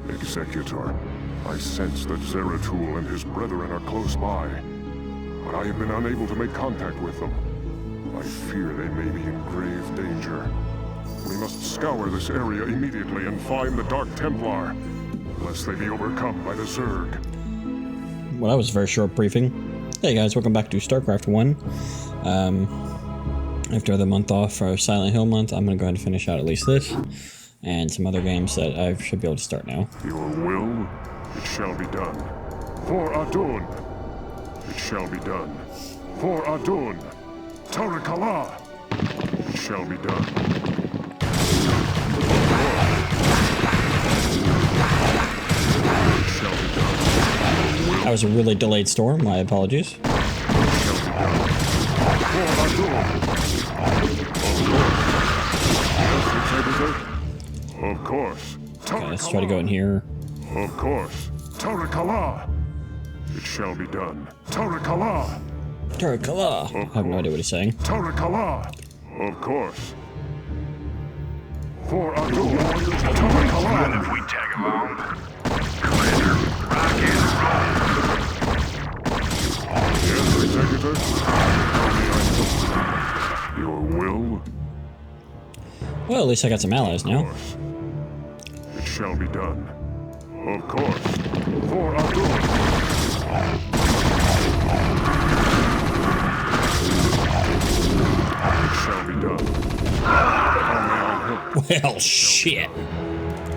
Executor, I sense that Zeratul and his brethren are close by, but I have been unable to make contact with them. I fear they may be in grave danger. We must scour this area immediately and find the Dark Templar, lest they be overcome by the Zerg. Well, that was a very short briefing. Hey guys, welcome back to Starcraft 1. After the month off for Silent Hill month, I'm gonna go ahead and finish out at least this, and some other games that I should be able to start now. Your will, it shall be done. For Adun, it shall be done. For Adun, Tarakala, it shall be done. It shall be done. That was a really delayed storm, my apologies. It shall be done. For Adun. Of course. Okay, let's try to go in here. Of course. Tarakala. It shall be done. Tarakala. Tarakala. I have no idea what he's saying. Tarakala. Of course. For Adun. Tarakala. If we tag along, Commander, rock and roll. Yes, Executor. Your will. Well, at least I got some allies now. It shall be done. Of course. For Adun. It shall be done. How may I help? Well, shit.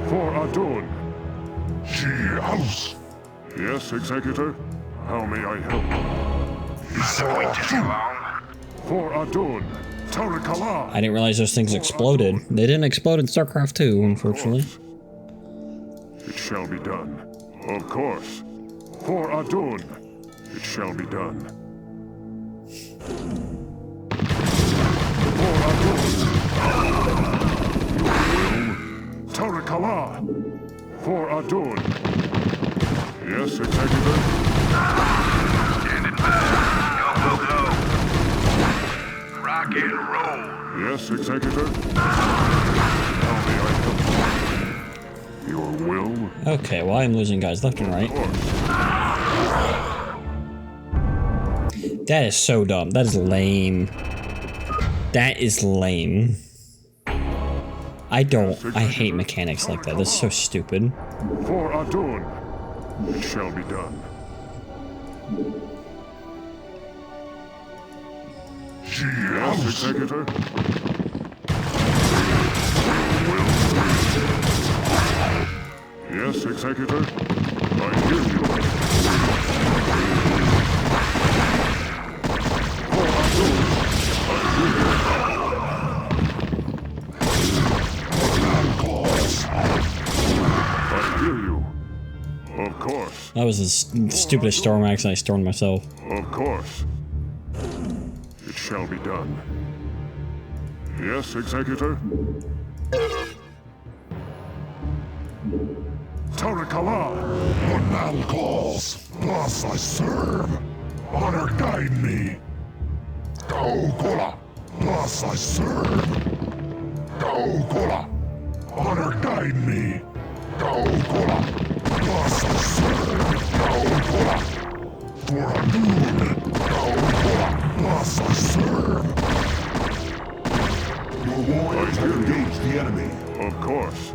For Adun. House. Yes, Executor. How may I help? If we tag along, For Adun. Tarakala. I didn't realize those things exploded. They didn't explode in Starcraft 2, unfortunately. It shall be done. Of course. For Adun. It shall be done. For Adun. Your will. Tarakala. For Adun. Yes, Executor. standing by. Go, go, go. Rock and roll. Yes, Executor. How may I help? Your will. Okay, well, I'm losing guys left and Of right. course. That is so dumb. That is lame. That is lame. I hate mechanics like that. That's so stupid. For Adun. It shall be done. Yes, Executor. Will. Yes, Executor. I hear you. For Adun. I hear you. I hear you. Of course. That was the stupidest storm action I stormed myself. Of course. It shall be done. Yes, Executor? Tarakala! One man calls, thus I serve. Honor guide me. Go, Kola, thus I serve. Go, Kola. Honor guide me. Go, Kola, thus I serve. Go, Kola. For Adun. Go, Kola, thus I serve. Your warriors have engaged the enemy. Of course.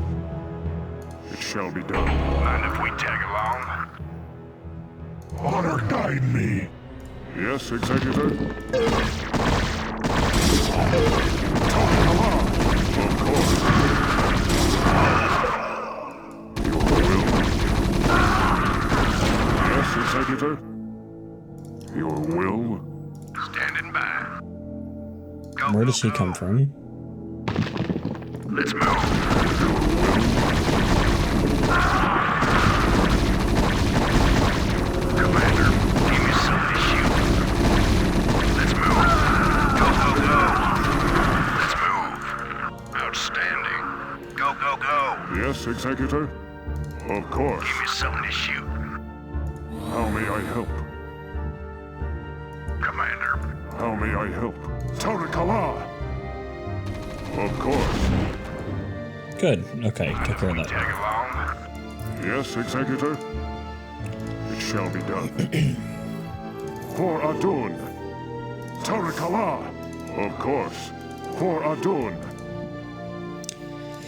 It shall be done. Mind if we tag along? Honor guide me. Yes, Executor? Tarakala! Of course. Your will. Yes, Executor? Your will. Standing by. Go, Where go, does he go. come from? Let's move. Commander, give me something to shoot. Let's move. Go, go, go. Let's move. Outstanding. Go, go, go. Yes, Executor? Of course. Give me something to shoot. How may I help? Commander, How may I help? Tarakala! Of course. Good. Okay, took care of that. tag along? Yes, Executor? It shall be done. For Adun. Tarakala. Of course. For Adun.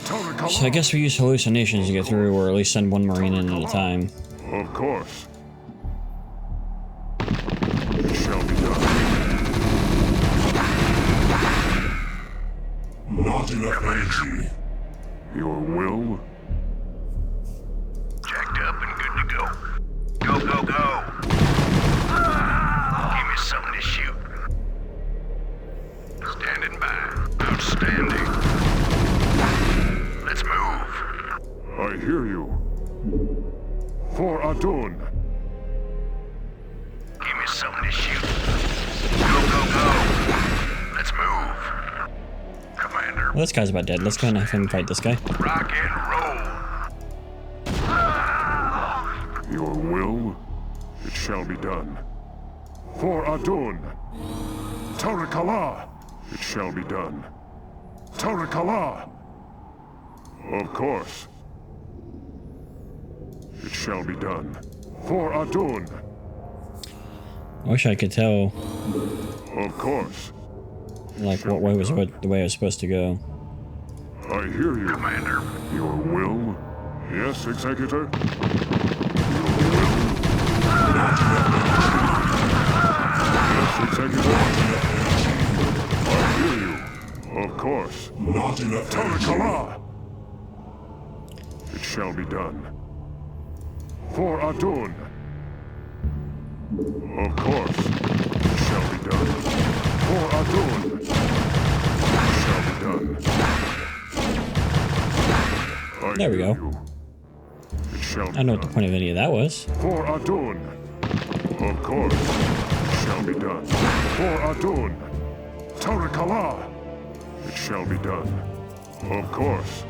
Tarakala. So I guess we use hallucinations to get through, or at least send one Marine in at a time. Of course. It shall be done. Not enough energy. Your will? Jacked up and good to go. Go, go, go! Give me something to shoot. Standing by. Outstanding. Let's move. I hear you. For Adun. Give me something to shoot. Go, go, go! Let's move. Commander, Well, this guy's about dead. Let's go and have him fight this guy. rock and roll. Your will? It shall be done. For Adun. Tarakala. It shall be done. Tarakala. Of course. It shall be done. For Adun. I wish I could tell, Of course. like, what way was the way I was supposed to go. I hear you. Commander, Your will? Yes, Executor? Your will? Yes, Executor? I hear you. Of course. Not enough energy. Tarakala! It shall be done. For Adun. Of course. It shall be done. For Adun. It shall be done. There we hear go. you. It shall be I don't know what the done. point of any of that was. For Adun. Of course. It shall be done. For Adun. Tarakala. It shall be done. Of course.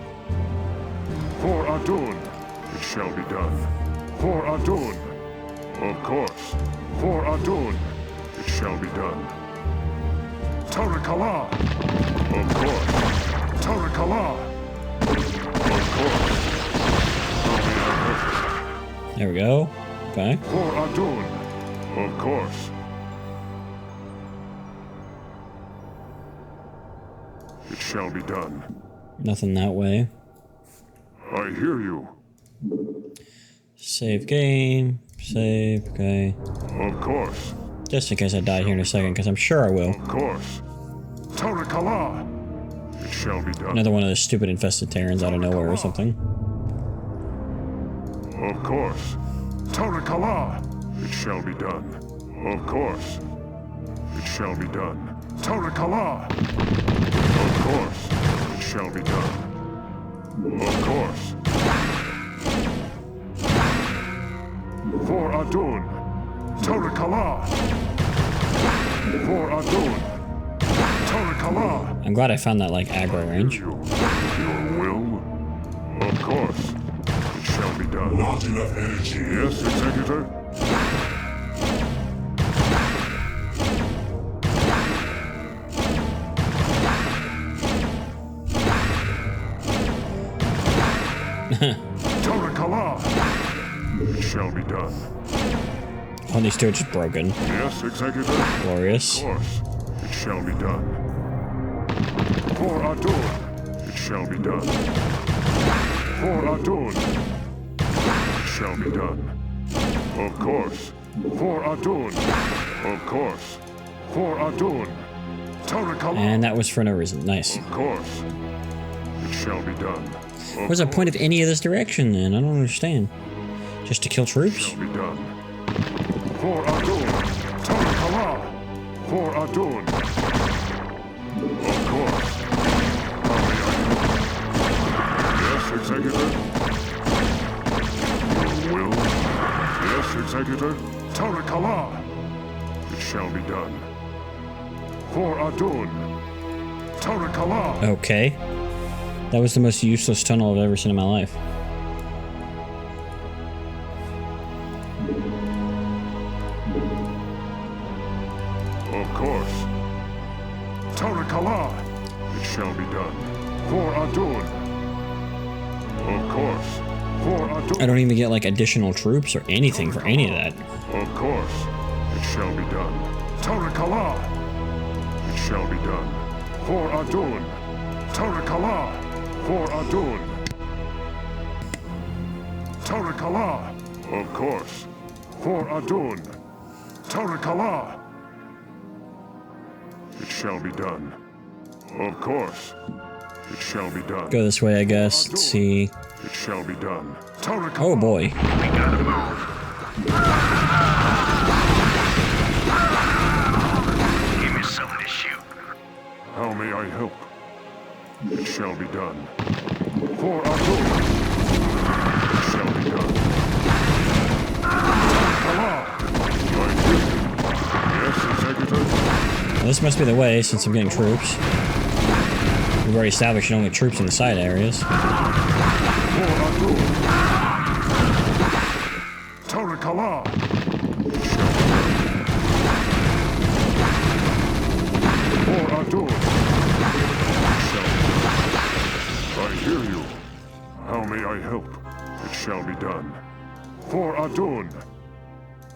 For Adun. It shall be done. For Adun. Of course. For Adun. It shall be done. Tarakala. Of course. Tarakala. Of course. There we go. Okay. For Adun. Of course. It shall be done. Nothing that way. I hear you. Save game. Save. Okay. Of course. Just in case I die here in a second, because I'm sure I will. Of course. Tarakala. It shall be done. Another one of those stupid infested Terrans out of nowhere or something. Of course. Tarakala. It shall be done. Of course. It shall be done. Tarakala. Of course. It shall be done. Of course. For Adun. Tarakala. For Adun. Tarakala. I'm glad I found that, like, aggro range. Your will? Of course. It shall be done. Not enough energy. Yes, Executor? Tarakala! It shall be done. Oh, these two are just broken. Yes, Executor? Glorious. Of course. It shall be done. For Adun. It shall be done. For Adun. It shall be done. Of course. For Adun. Of course. For Adun. Tarakala. And that was for no reason. Nice. Of course. It shall be done. Of What's the point of any of this direction, then? I don't understand. Just to kill troops? shall be done. For Adun. Tarakala. For Adun. Of course. Yes, Executor? Your will? Yes, Executor? Tarakala. It shall be done. For Adun. Tarakala. Okay. That was the most useless tunnel I've ever seen in my life. Of course. Tarakala. It shall be done. For Adun. Of course. For I don't even get like additional troops or anything for any of that. Of course. It shall be done. Tarakala! It shall be done. For Adun. Tarakala! For Adun. Tarakala! Of course. For Adun. Tarakala! It shall be done. Of course. It shall be done. Go this way, I guess. Let's see. It shall be done. Tarakala! Oh boy. We gotta move. Give me something to shoot. How may I help? It shall be done. For Adun. It shall be done. Tarakala! Yes, Executor? Well, this must be the way, since I'm getting troops. We've already established you don't get troops in the side areas. For Adun. Tarakala! For Adun. I hear you. How may I help? It shall be done. For Adun.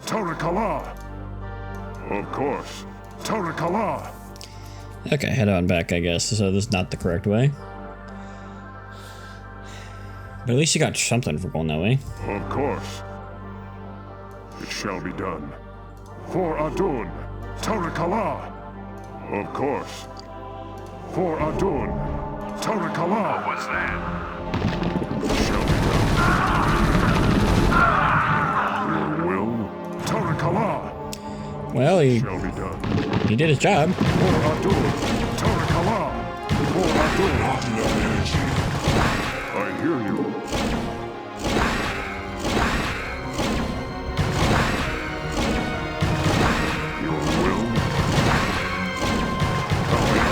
Tarakala! Of course. Tarakala! Okay, head on back, I guess. So this is not the correct way. But at least you got something for going that way. Of course. It shall be done. For Adun. Tarakala! Of course. For Adun. Tarakala! What was that? It shall be done. Your will? Tarakala! Well, Shall be done. he did his job. For Adun. Tarakala! For Adun. Not enough energy. I hear you. Your will? How may I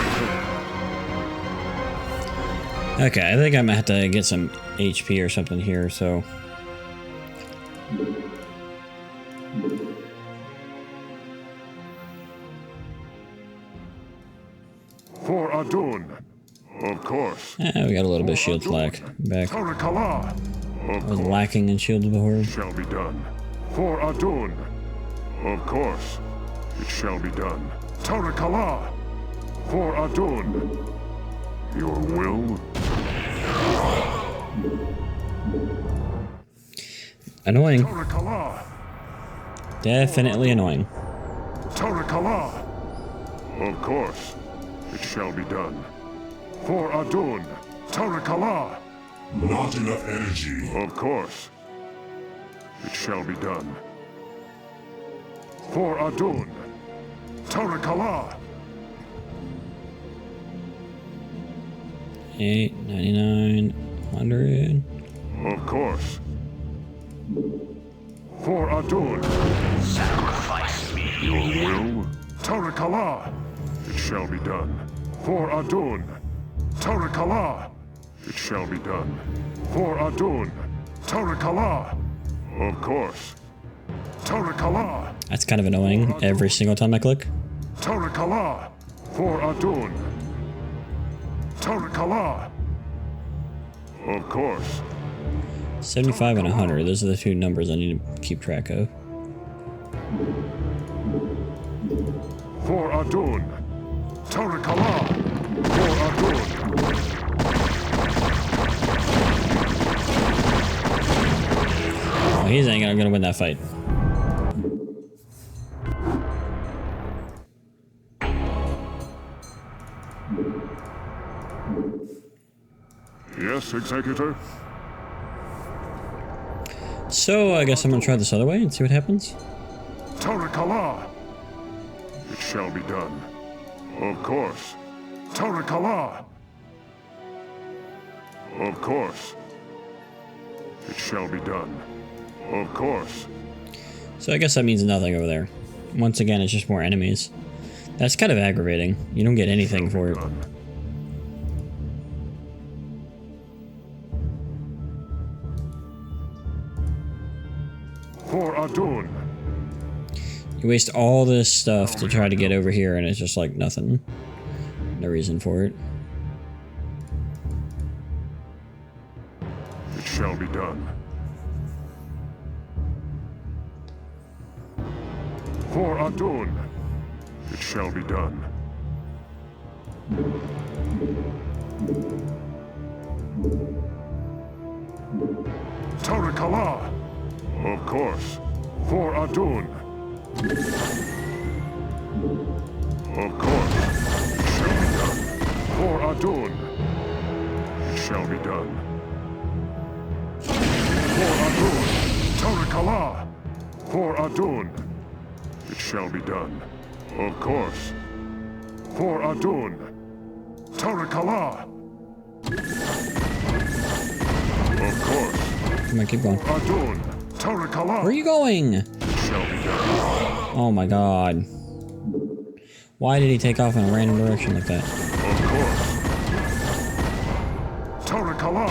help? Okay, I think I might have to get some HP or something here, so... For Adun. Of course. we got a little bit of shield slack back. Tarakala. I Of was course. lacking in shields before. Shall be done. For Adun. Of course. It shall be done. Tarakala. For Adun. Your will? Annoying. Tarakala. Definitely annoying. Tarakala. Of course. It shall be done. For Adun. Tarakala. Not enough energy. Of course. It shall be done. For Adun. Tarakala. 8, 99, 100. Of course. For Adun. Sacrifice me. Your will? Tarakala. It shall be done. For Adun. Tarakala. It shall be done. For Adun. Tarakala. Of course. Tarakala. That's kind of annoying every single time I click. Tarakala. For Adun. Tarakala. Of course. 75 and 100. Those are the two numbers I need to keep track of. For Adun. Tarakala. For Adun. Oh, he's ain't gonna win that fight. Yes, Executor? So I guess I'm gonna try this other way and see what happens. Tarakala. It shall be done. Of course. Tarakala. Of course. It shall be done. Of course. So I guess that means nothing over there. Once again, it's just more enemies. That's kind of aggravating. You don't get anything for it. Done. For Adun. You waste all this stuff to try to get over here, and it's just like nothing. No reason for it. It shall be done. For Adun, it shall be done. Tarakala, of course. For Adun. Of course, it shall be done. For Adun, it shall be done. For Adun, Tarakala. For Adun, it shall be done. Of course. For Adun, Tarakala. Of course. Come on, keep going. Adun, Tarakala. Where are you going? It shall be done. Oh my god. Why did he take off in a random direction like that? Of course. Tarakala.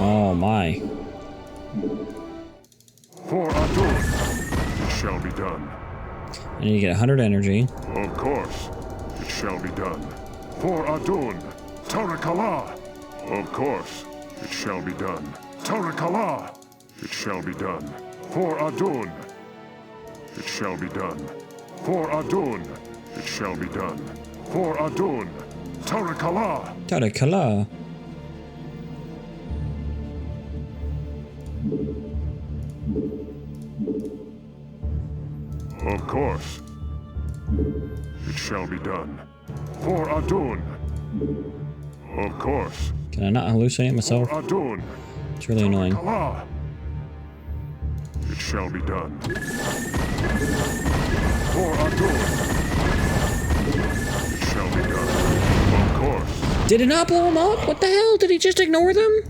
Oh my. For Adun, it shall be done. I need to get 100 energy. Of course, it shall be done. For Adun, Tarakala. Of course, it shall be done. Tarakala. It shall be done. For Adun, it shall be done. For Adun, it shall be done. For Adun, Tarakala. Tarakala. Of course, it shall be done. For Adun. Of course. Can I not hallucinate myself? For Adun. It's really annoying. Tarakala. It shall be done. For Adun. It shall be done. Of course. Did it not blow him up? What the hell? Did he just ignore them?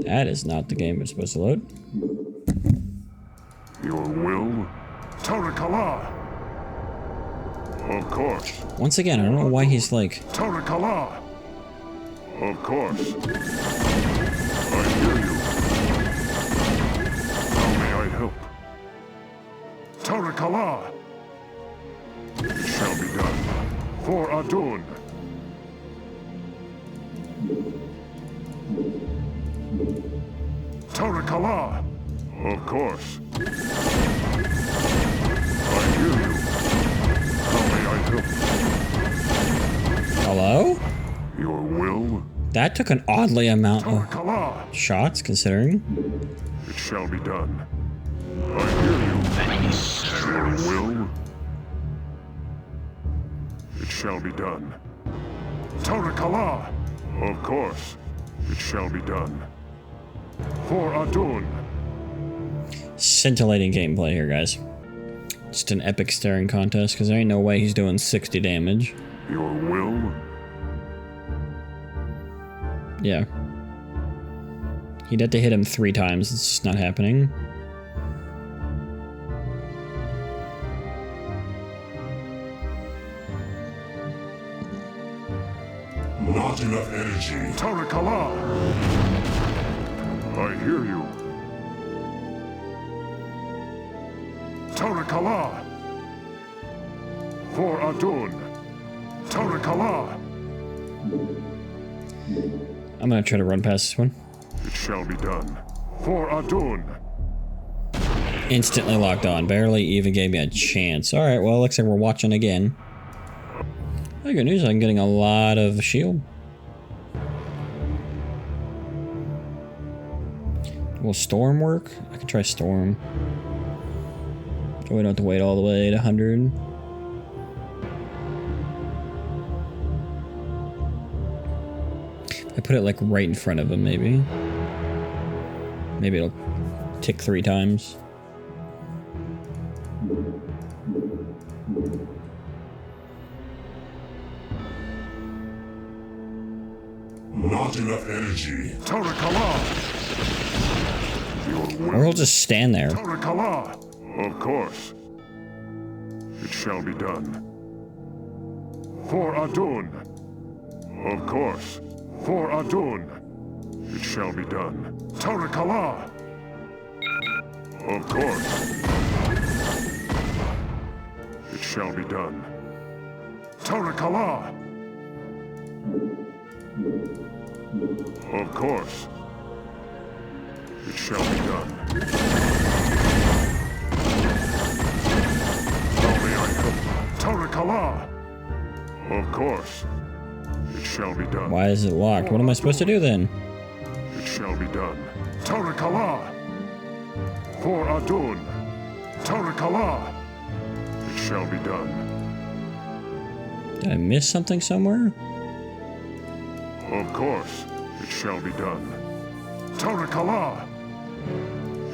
That is not the game it's supposed to load. Your will? Tarakala. Of course. Once again, I don't know why he's like... Tarakala. Of course. I hear you. How may I help? Tarakala. It shall be done. For Adun. Tarakala. Of course. I hear you. How may I help? Hello? Your will? That took an oddly amount of Tarakala. shots, considering. It shall be done. I hear you. Your will? It shall be done. Tarakala. Of course. It shall be done. For Adun. Scintillating gameplay here, guys. Just an epic staring contest, because there ain't no way he's doing 60 damage. Your will? Yeah. He'd have to hit him 3 times. It's just not happening. Not enough energy. Tarakala. I hear you. Tarakala. For Adun. Tarakala. I'm gonna try to run past this one. It shall be done. For Adun. Instantly locked on. Barely even gave me a chance. Alright, well, looks like we're watching again. Oh, good news, I'm getting a lot of shield. Will Storm work? I can try Storm. So we don't have to wait all the way to 100. I put it like right in front of him, maybe. Maybe it'll tick 3 times. Not enough energy. Tarakala. Your Or will? he'll just stand there. Tarakala. Of course. It shall be done. For Adun. Of course. For Adun. It shall be done. Tarakala. Of course. It shall be done. Tarakala. Of course. It shall be done. How may I help? Tarakala! Of course. It shall be done. Why is it locked? What am I supposed to do then? It shall be done. Tarakala! For Adun! Tarakala! It shall be done. Did I miss something somewhere? Of course. It shall be done. Tarakala!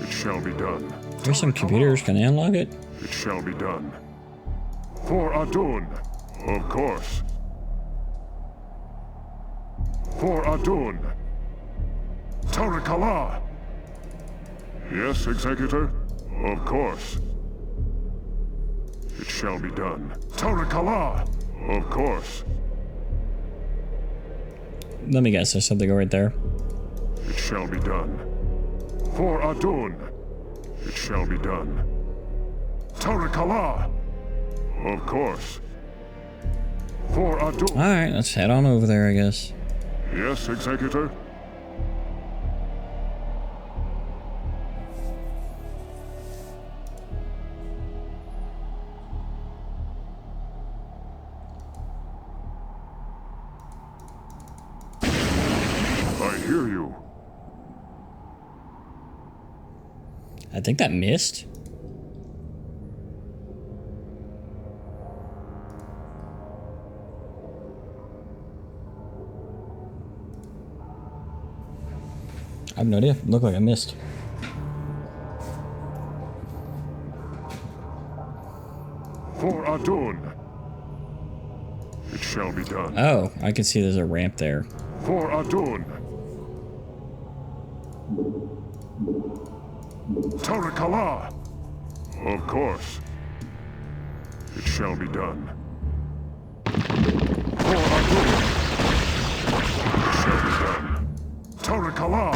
It shall be done. There's some computers. Can I unlock it? It shall be done. For Adun! Of course. For Adun! Tarakala! Yes, Executor? Of course. It shall be done. Tarakala! Of course. Let me guess. There's something right there. It shall be done. For Adun! It shall be done. Tarakala! Of course. For Adun! Alright, let's head on over there, I guess. Yes, Executor? I hear you. I think that missed. I have no idea. Looked like I missed. For Adun! It shall be done. Oh, I can see there's a ramp there. For Adun! Tarakala! Of course. It shall be done. For Adun! It shall be done. Tarakala!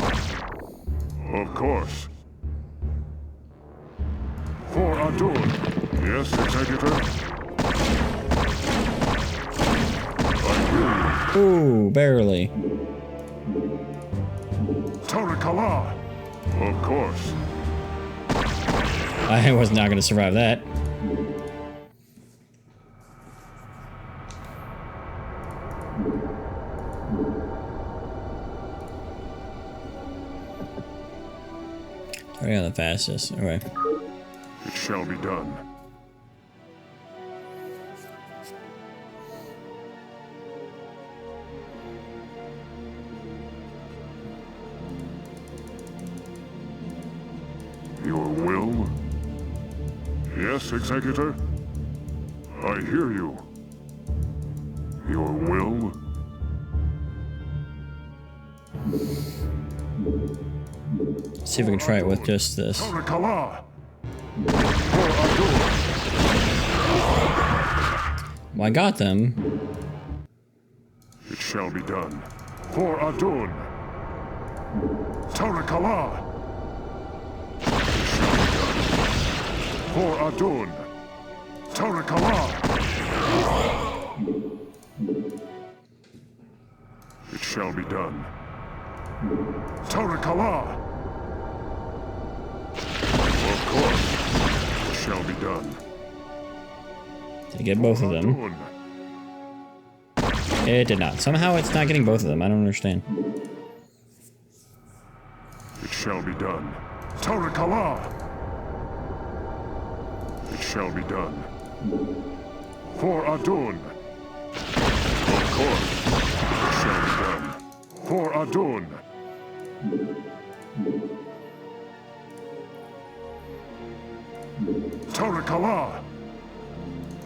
Of course. For Adun! Yes, Executor? I hear you. Ooh, barely. Tarakala! Of course. I was not going to survive that. Already on the fastest. Okay. It shall be done. Your will? Yes, Executor? I hear you. Your will? See if we can try it with just this. Tarakala! For Adun! Well, I got them. It shall be done. For Adun! Tarakala! It shall be done. For Adun! Tarakala! It shall be done. Tarakala! Of course. It shall be done. Did I get both of them? Adun! It did not. Somehow it's not getting both of them. I don't understand. It shall be done. Tarakala! It shall be done. For Adun! Of course. It shall be done. For Adun! Tarakala!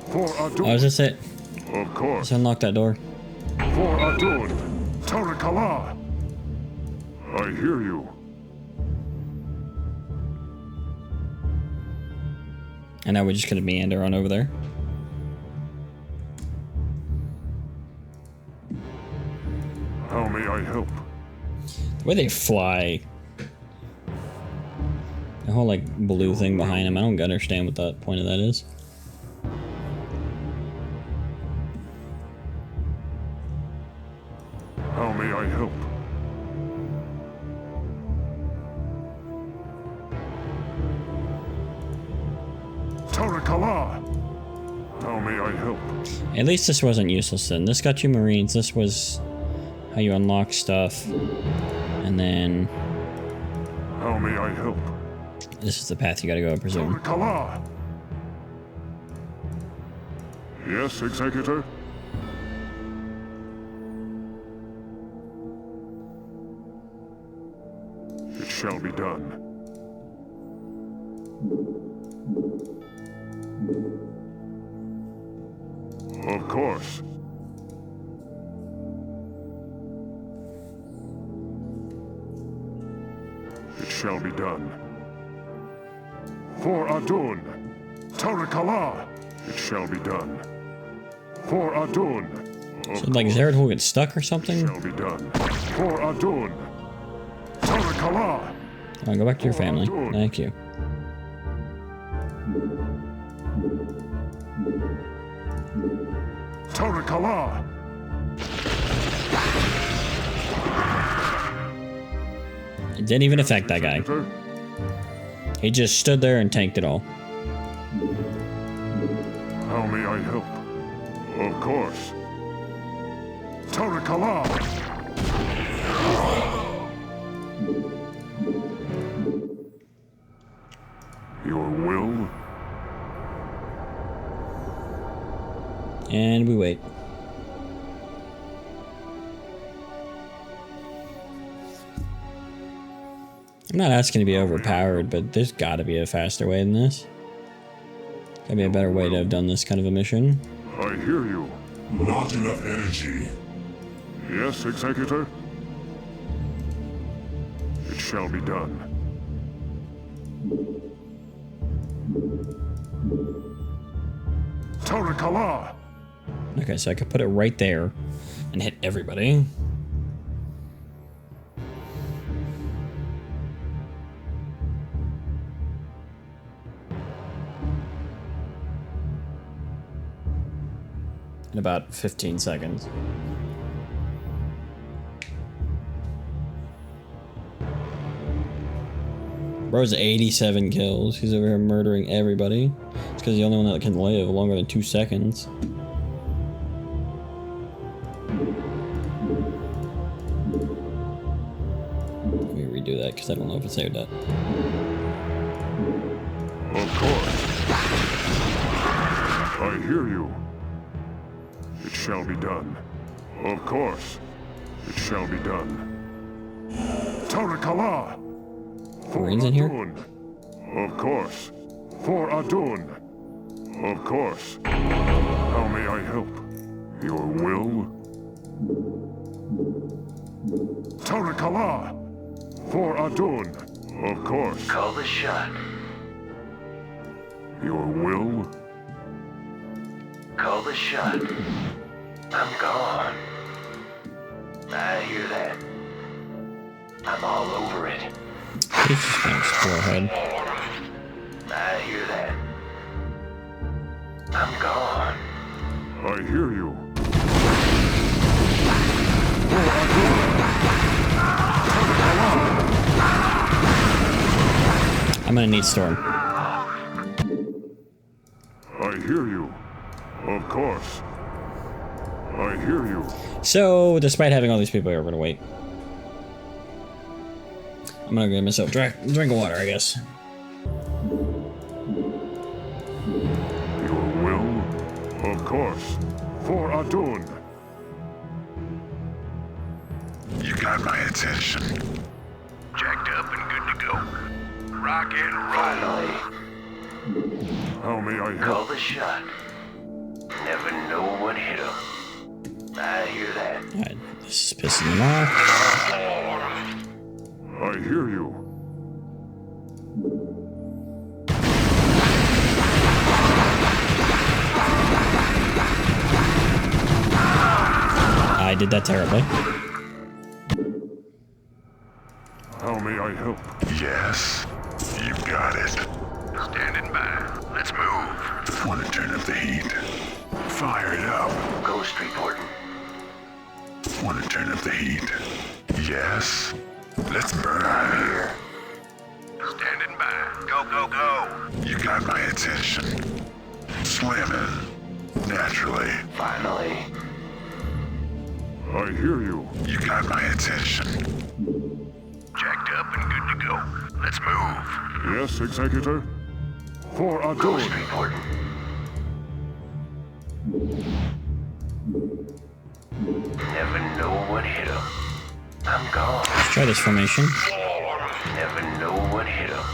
For Adun! Oh, is this it? Of course. Let's unlock that door. For Adun! Tarakala! I hear you. And now we're just gonna meander on over there. How may I help? The way they fly. The whole like blue thing behind them. I don't understand what the point of that is. How may I help? Tarakala! How may I help? At least this wasn't useless then. This got you Marines. This was how you unlock stuff. And then How may I help? this is the path you gotta go, I presume. Tarakala! Yes, Executor? It shall be done. Of course. It shall be done. For Adun, Tarakala, it shall be done. For Adun, So like Zeratul get stuck or something? shall be done. For Adun, Tarakala, Oh, go back to your family. Thank you. Tarakala. It didn't even affect that guy. Executor, He just stood there and tanked it all. how may I help? Of course. Tarakala. Your will? And we wait. I'm not asking to be overpowered, but there's gotta be a faster way than this. Gotta be a better way to have done this kind of a mission. I hear you. Not enough energy. Yes, Executor? It shall be done. Tarakala! Okay, so I could put it right there and hit everybody. In about 15 seconds. Bro's 87 kills. He's over here murdering everybody. It's because he's the only one that can live longer than 2 seconds. Let me redo that because I don't know if it saved that. Of course. I hear you. It shall be done. Of course. It shall be done. Tarakala! For Marines in here? Adun. Of course. For Adun. Of course. How may I help? Your will? Tarakala! For Adun. Of course. Call the shot. Your will? Call the shot. I'm gone. I hear that. I'm all over it. He's just gonna explore ahead. I hear that. I'm gone. I hear you. I'm gonna need Storm. I hear you. Of course. I hear you. So, despite having all these people here, we're gonna wait. I'm gonna get myself a drink of water, I guess. Your will? Of course. For Adun. You got my attention. Jacked up and good to go. Rock and roll. Finally. How may I Call help? the shot. Never know what hit him. I hear that. Alright, this is pissing them off. I hear you. I did that terribly. How may I help? Yes, you got it. Standing by. Let's move. Want to turn up the heat? Fire it up. Ghost reporting. Want to turn up the heat? Yes. Let's burn. I'm here. Standing by. Go, go, go. You got my attention. Swimming. Naturally. Finally. I hear you. You got my attention. Jacked up and good to go. Let's move. Yes, Executor? For Ghost Adun. report. Never know what hit him. I'm gone. Let's try this formation. Never know what hit him.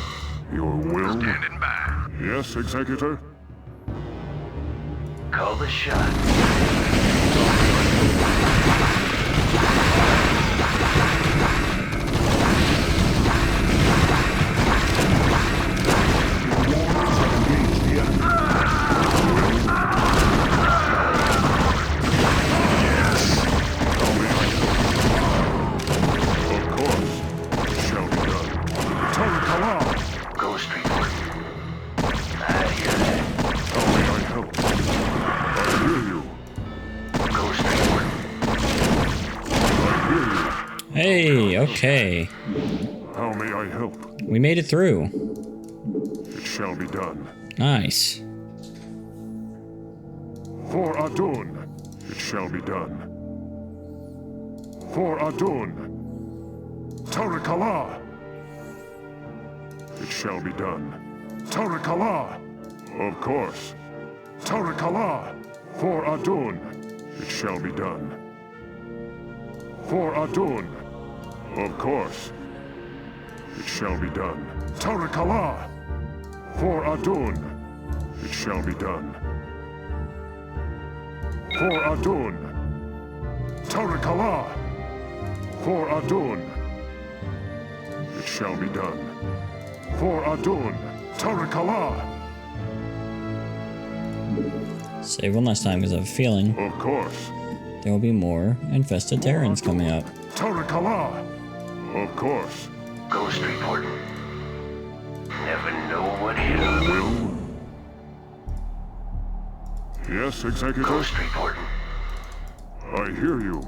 Your will? Standing by. Yes, Executor? Call the shot. Ghost report. I hear that. How may I help? I hear you. Ghost report. I hear you. Hey, okay. How may I help? We made it through. It shall be done. Nice. For Adun, it shall be done. For Adun. Tarakala. It shall be done. Tarakala. Of course. Tarakala. For Adun. It shall be done. For Adun. Of course. It shall be done. Tarakala. For Adun. It shall be done. For Adun. Tarakala. For Adun. It shall be done. For Adun. Tarakala. Save one last time because I have a feeling Of course. there will be more infested Terrans coming up. Tarakala. Of course. Ghost report. Never know what hit him. Will. Yes, Executor? Ghost report. I hear you.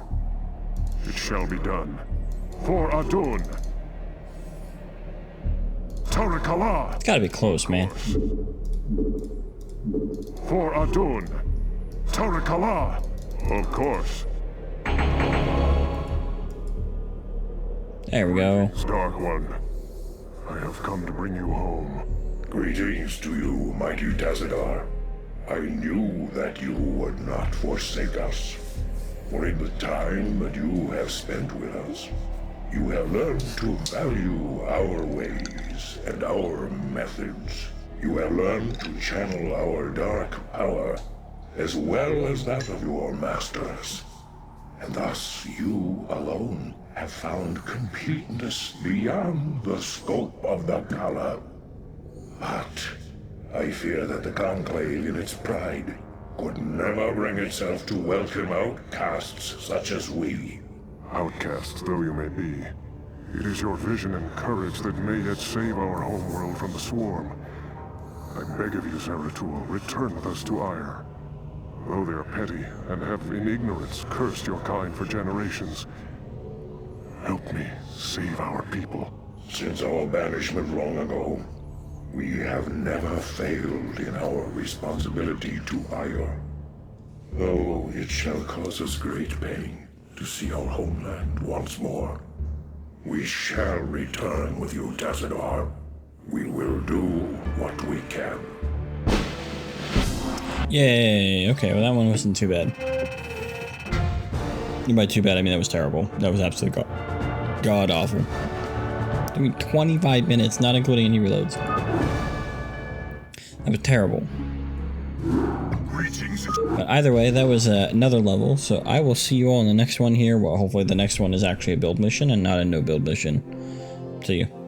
It shall be done. For Adun. Tarakala. It's gotta be close, man. For Adun. Tarakala. Of course. There we go. Stark One. I have come to bring you home. Greetings to you, mighty Tazadar. I knew that you would not forsake us. For in the time that you have spent with us, you have learned to value our ways and our methods. You have learned to channel our dark power, as well as that of your masters. And thus you alone have found completeness beyond the scope of the color. But I fear that the Conclave in its pride could never bring itself to welcome outcasts such as we. Outcasts though you may be, it is your vision and courage that may yet save our homeworld from the swarm. I beg of you, Zeratul, return with us to Ire. Though they are petty and have in ignorance cursed your kind for generations, help me save our people. Since our banishment long ago, we have never failed in our responsibility to Ire. Though it shall cause us great pain to see our homeland once more, we shall return with you, Tazadar. We will do what we can. Yay, okay, well that one wasn't too bad. And by too bad, I mean that was terrible. That was absolutely god awful. I mean 25 minutes, not including any reloads. That was terrible. But either way, that was another level, so I will see you all in the next one here. Well, hopefully the next one is actually a build mission and not a no build mission. See you.